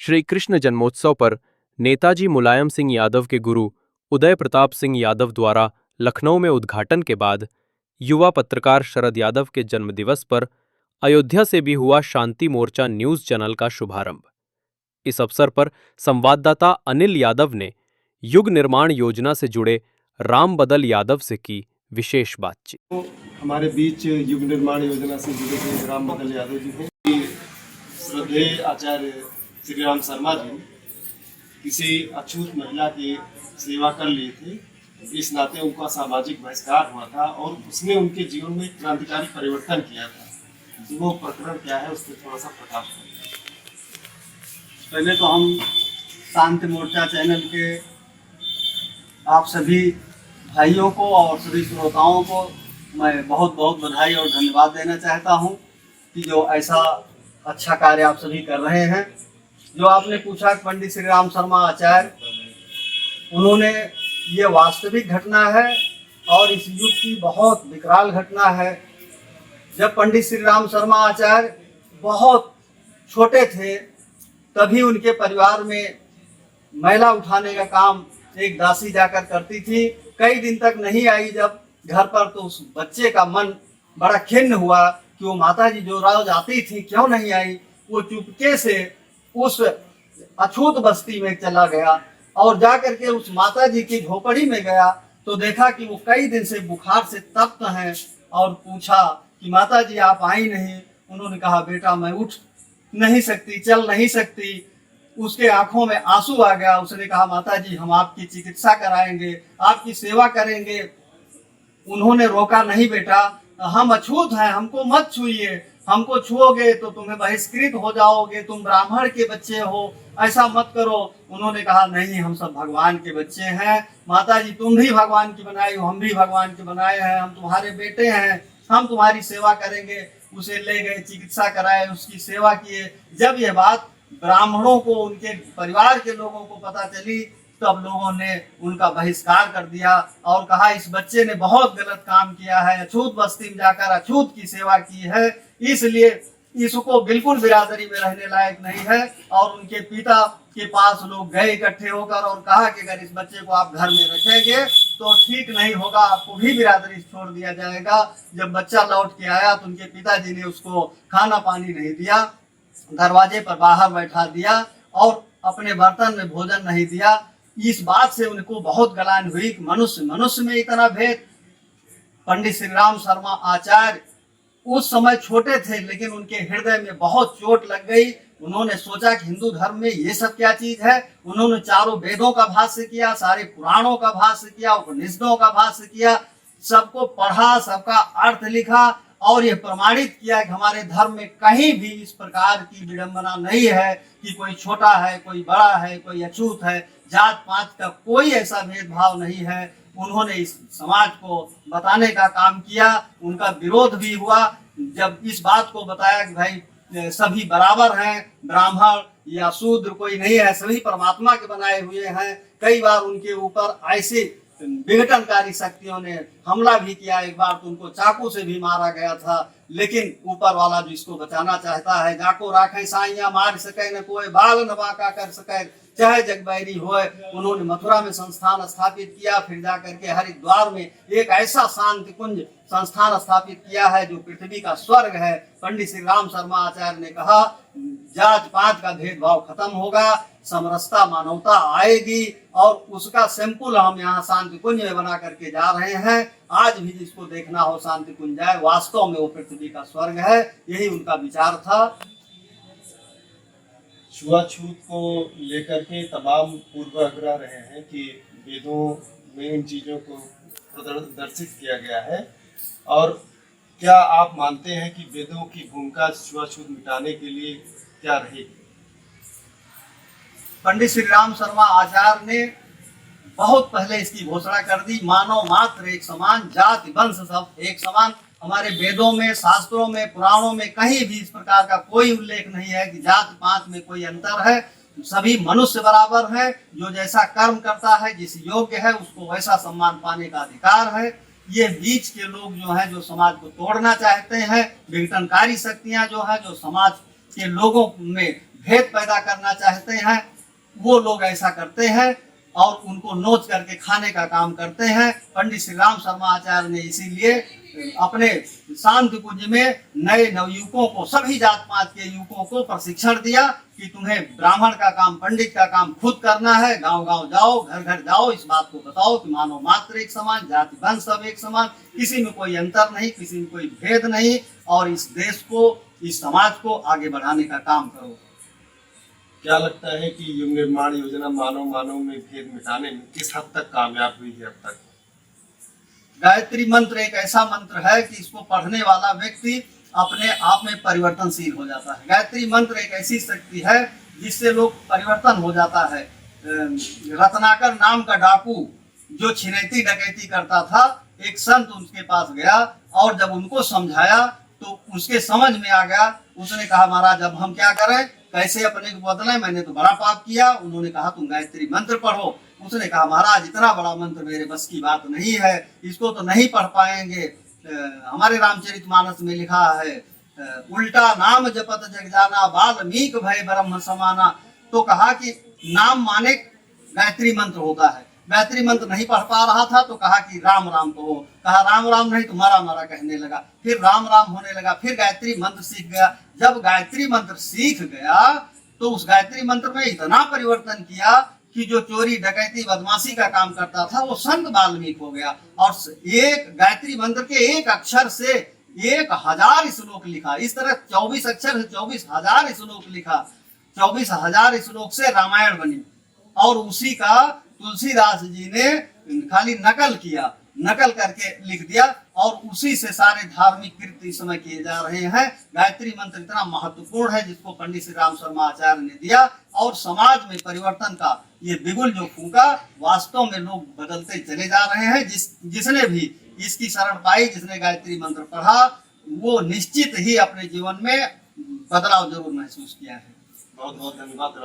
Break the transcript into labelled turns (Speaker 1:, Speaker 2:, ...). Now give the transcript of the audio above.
Speaker 1: श्री कृष्ण जन्मोत्सव पर नेताजी मुलायम सिंह यादव के गुरु उदय प्रताप सिंह यादव द्वारा लखनऊ में उद्घाटन के बाद युवा पत्रकार शरद यादव के जन्मदिवस पर अयोध्या से भी हुआ शांति मोर्चा न्यूज चैनल का शुभारंभ। इस अवसर पर संवाददाता अनिल यादव ने युग निर्माण योजना से जुड़े राम बदल यादव से की विशेष बातचीत।
Speaker 2: तो हमारे बीच युग निर्माण योजना से जुड़े हुए राम बदल यादव जी हैं। श्रद्धेय आचार्य श्री राम शर्मा जी किसी अछूत महिला की सेवा कर लिए थे, इस नाते उनका सामाजिक बहिष्कार हुआ था और उसने उनके जीवन में क्रांतिकारी परिवर्तन किया था। वो प्रकरण क्या है, उस पर थोड़ा सा प्रकाश करें।
Speaker 3: पहले तो हम शांति मोर्चा चैनल के आप सभी भाइयों को और सभी श्रोताओं को मैं बहुत बहुत बधाई और धन्यवाद देना चाहता हूं कि जो ऐसा अच्छा कार्य आप सभी कर रहे हैं। जो आपने पूछा पंडित श्री राम शर्मा आचार्य, उन्होंने ये वास्तविक घटना है और इस युग की बहुत विकराल घटना है। जब पंडित श्री राम शर्मा आचार्य बहुत छोटे थे तभी उनके परिवार में मैला उठाने का काम एक दासी जाकर करती थी। कई दिन तक नहीं आई जब घर पर, तो उस बच्चे का मन बड़ा खिन्न हुआ कि वो माताजी जो रोज आती थी क्यों नहीं आई। वो चुपके से उस अछूत बस्ती में चला गया और जाकर के उस माताजी की झोपड़ी में गया तो देखा कि वो कई दिन से बुखार से तप्त हैं और पूछा कि माताजी आप आई नहीं। उन्होंने कहा बेटा मैं उठ नहीं सकती, चल नहीं सकती। उसके आंखों में आंसू आ गया। उसने कहा माताजी हम आपकी चिकित्सा कराएंगे, आपकी सेवा करेंगे। उन्होंने रोका, नहीं बेटा हम अछूत हैं, हमको मत छूइए, हमको छुओगे तो तुम्हें बहिष्कृत हो जाओगे, तुम ब्राह्मण के बच्चे हो, ऐसा मत करो। उन्होंने कहा नहीं हम सब भगवान के बच्चे हैं, माताजी तुम भी भगवान की बनाई हो, हम भी भगवान के बनाए हैं, हम तुम्हारे बेटे हैं, हम तुम्हारी सेवा करेंगे। उसे ले गए, चिकित्सा कराए, उसकी सेवा किए। जब यह बात ब्राह्मणों को, उनके परिवार के लोगों को पता चली तब लोगों ने उनका बहिष्कार कर दिया और कहा इस बच्चे ने बहुत गलत काम किया है, अछूत बस्ती में जाकर अछूत की सेवा की है, इसलिए इसको बिल्कुल बिरादरी में रहने लायक नहीं है। और उनके पिता के पास लोग गए इकट्ठे होकर और कहा कि अगर इस बच्चे को आप घर में रखेंगे तो ठीक नहीं होगा, आपको भी बिरादरी छोड़ दिया जाएगा। जब बच्चा लौट के आया तो उनके पिताजी ने उसको खाना पानी नहीं दिया, दरवाजे पर बाहर बैठा दिया और अपने बर्तन में भोजन नहीं दिया। इस बात से उनको बहुत गलान हुई कि मनुष्य मनुष्य में इतना भेद। पंडित श्री राम शर्मा आचार्य उस समय छोटे थे लेकिन उनके हृदय में बहुत चोट लग गई। उन्होंने सोचा कि हिंदू धर्म में ये सब क्या चीज है। उन्होंने चारों वेदों का भाष्य किया, सारे पुराणों का भाष्य किया, उपनिषदों का भाष्य किया, सबको पढ़ा, सबका अर्थ लिखा और यह प्रमाणित किया कि हमारे धर्म में कहीं भी इस प्रकार की विडंबना नहीं है कि कोई छोटा है, कोई बड़ा है, कोई अछूत है, जात पात का कोई ऐसा भेदभाव नहीं है। उन्होंने इस समाज को बताने का काम किया। उनका विरोध भी हुआ जब इस बात को बताया कि भाई सभी बराबर हैं, ब्राह्मण या शूद्र कोई नहीं है, सभी परमात्मा के बनाए हुए हैं। कई बार उनके ऊपर ऐसे विघटनकारी शक्तियों ने हमला भी किया। एक बार तो उनको चाकू से भी मारा गया था, लेकिन ऊपर वाला जो इसको बचाना चाहता है, जाको राखे साइया मार सके न कोई, बाल न बाका कर सके चाहे जगबैरी होए। उन्होंने मथुरा में संस्थान स्थापित किया, फिर जाकर के हरिद्वार में एक ऐसा शांति कुंज संस्थान स्थापित किया है जो पृथ्वी का स्वर्ग है। पंडित श्री राम शर्मा आचार्य ने कहा जात पात का भेदभाव खत्म होगा, समरसता मानवता आएगी और उसका सैंपल हम यहाँ शांति कुंज में बना करके जा रहे हैं। आज भी जिसको देखना हो शांति कुंज जाए, वास्तव में वो पृथ्वी का स्वर्ग है। यही उनका विचार था।
Speaker 2: छुआछूत को लेकर के तमाम पूर्वाग्रह रहे हैं कि वेदों में इन चीजों को प्रदर्शित किया गया है, और क्या आप मानते हैं कि वेदों की भूमिका छुआछूत मिटाने के लिए क्या रहेगी?
Speaker 3: पंडित श्री राम शर्मा आचार्य ने बहुत पहले इसकी घोषणा कर दी, मानव मात्र एक समान, जाति वंश सब एक समान। हमारे वेदों में, शास्त्रों में, पुराणों में कहीं भी इस प्रकार का कोई उल्लेख नहीं है कि जात पात में कोई अंतर है। सभी मनुष्य बराबर है, जो जैसा कर्म करता है, जिस योग्य है, उसको वैसा सम्मान पाने का अधिकार है। ये बीच के लोग जो है, जो समाज को तोड़ना चाहते हैं, विघटनकारी शक्तियां जो है, जो समाज के लोगों में भेद पैदा करना चाहते हैं वो लोग ऐसा करते हैं और उनको नोच करके खाने का काम करते हैं। पंडित श्री राम शर्मा आचार्य ने इसीलिए अपने शांति कुंज में नए नवयुवकों को, सभी जात पात के युवकों को प्रशिक्षण दिया कि तुम्हें ब्राह्मण का काम, पंडित का काम खुद करना है। गांव गांव जाओ, घर घर जाओ, इस बात को बताओ कि मानव मात्र एक समान, जाति वंश सब एक समान, किसी में कोई अंतर नहीं, किसी में कोई भेद नहीं, और इस देश को, इस समाज को आगे बढ़ाने का काम करो।
Speaker 2: क्या लगता है कि युग निर्माण योजना मानव मानव में भेद मिटाने में किस हद तक कामयाब हुई है अब तक?
Speaker 3: गायत्री मंत्र एक ऐसा मंत्र है कि इसको पढ़ने वाला व्यक्ति अपने आप में परिवर्तनशील हो जाता है। गायत्री मंत्र एक ऐसी शक्ति है जिससे लोग परिवर्तन हो जाता है। रत्नाकर नाम का डाकू जो छिनैती डकैती करता था, एक संत उसके पास गया और जब उनको समझाया तो उसके समझ में आ गया। उसने कहा, महाराज अब हम क्या करें, कैसे अपने को बदलें, मैंने तो बड़ा पाप किया। उन्होंने कहा तुम गायत्री मंत्र पढ़ो। उसने कहा, महाराज इतना बड़ा मंत्र मेरे बस की बात नहीं है, इसको तो नहीं पढ़ पाएंगे। हमारे रामचरितमानस में लिखा है, उल्टा नाम जपत जग जाना, वाल्मीकि भय ब्रह्म समाना। तो कहा कि नाम माने गायत्री मंत्र होता है। गायत्री मंत्र नहीं पढ़ पा रहा था तो कहा कि राम राम कहो। कहा राम राम नहीं तो मरा मरा कहने लगा। फिर राम राम होने लगा, फिर गायत्री मंत्र सीख गया। जब गायत्री मंत्र सीख गया तो उस गायत्री मंत्र में इतना परिवर्तन किया कि जो चोरी डकैती बदमाशी का काम करता था वो संत वाल्मीकि हो गया। और एक गायत्री मंत्र के एक अक्षर से 1000 श्लोक लिखा। इस तरह 24 अक्षर से 24,000 श्लोक लिखा। 24,000 श्लोक से रामायण बनी और उसी का तुलसीदास जी ने खाली नकल किया, नकल करके लिख दिया और उसी से सारे धार्मिक कृत्य इस समय किए जा रहे हैं। गायत्री मंत्र इतना महत्वपूर्ण है जिसको पंडित श्री राम शर्मा आचार्य ने दिया और समाज में परिवर्तन का ये बिगुल जो फूंका, वास्तव में लोग बदलते चले जा रहे हैं। जिसने भी इसकी शरण पाई, जिसने गायत्री मंत्र पढ़ा, वो निश्चित ही अपने जीवन में बदलाव जरूर महसूस किया है।
Speaker 2: बहुत बहुत धन्यवाद।